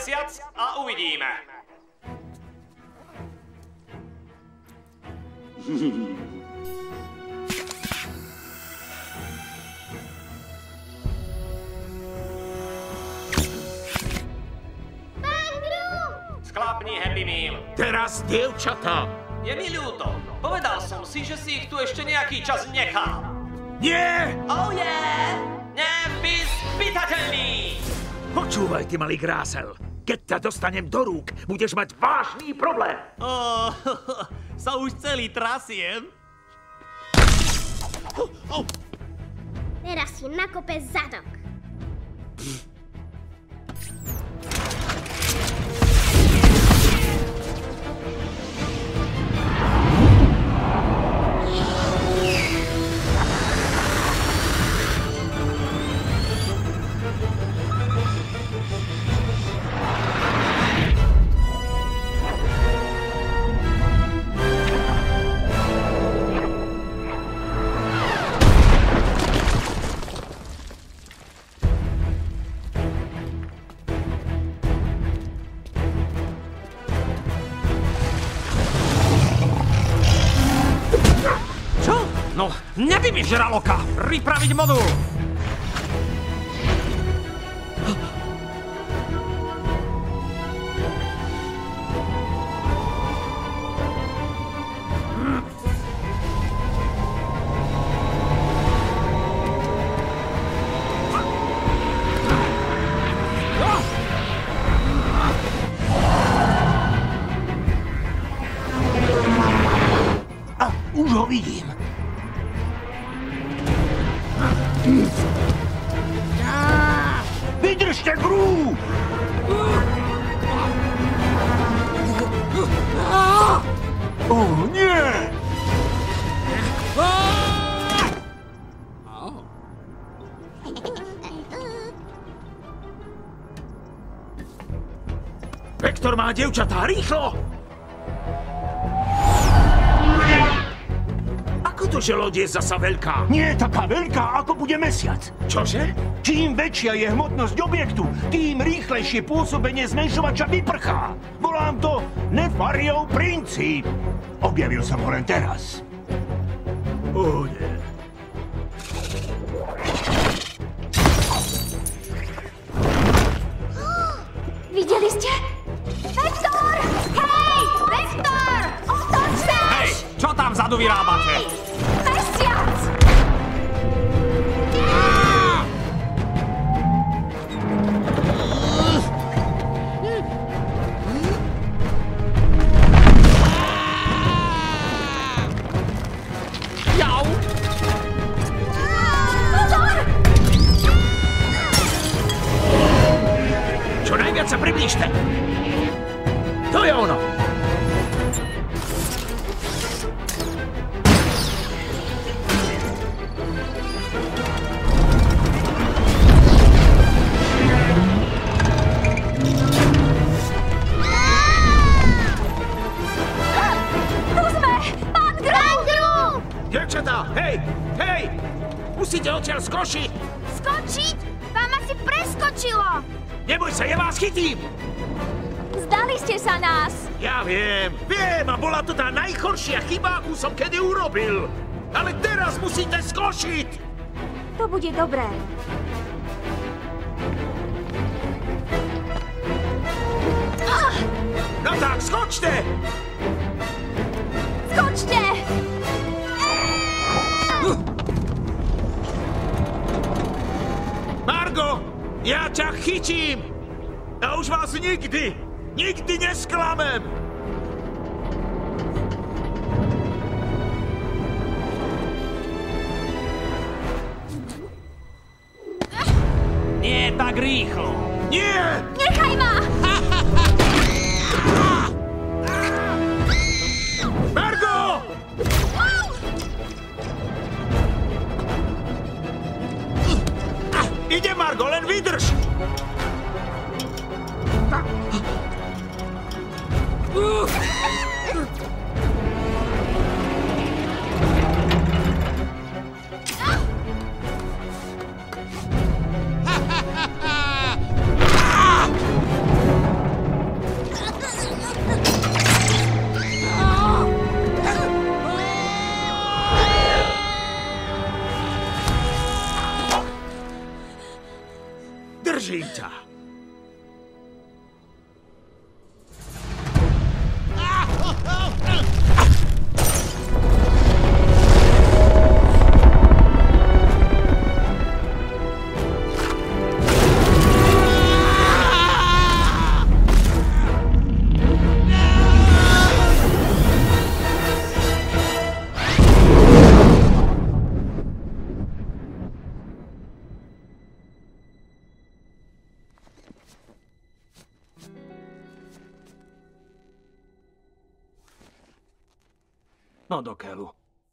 mesiac a uvidíme. Sklapni, Happy Meal. Teraz, dievčatá. Je mi ľúto. Povedal som si, že si ich tu ešte nejaký čas nechal. Nie! Oh yeah! Nevyspytateľný! Počúvaj, ty malý grásel. Keď ťa dostanem do rúk, budeš mať vážny problém. Sa už celý trasiem. Teraz si nakope zadok. No, nebij mi žraloka! Pripraviť modul! Už ho vidím. Vydržte, Gru! Nie! Vektor má dievčatá, rýchlo! Ako to, že loď je zasa veľká? Nie je taká veľká, ako bude mesiac. Čože? Čím väčšia je hmotnosť objektu, tým rýchlejšie pôsobenie zmenšovača vyprchá. Volám to Nefariov princíp. Objavil som ho len teraz. Ó, nie. Videli ste? Vektor! Hej! Vektor! Otoč sa! Hej, čo tam vzadu vyrábate? Mesiac! Jau! Pozor! Čo najviac sa priblížte. To je ono. Tu sme! Pán Gru! Dievčatá, hej, hej! Musíte odtiaľ skočiť. Skočiť? Vám asi preskočilo! Neboj sa, ja vás chytím. Zdali ste sa nás! Ja viem a bola to tá najhoršia chyba, akú som kedy urobil. Ale teraz musíte skočiť. To bude dobré. No tak, skočte! Skočte! Margo, ja ťa chytím. A už vás nikdy nesklamem. Nie tak rýchlo. Nie! Nechaj ma! Margo! Ide, Margo, len vydrž! Prosím ťa. No do keľu.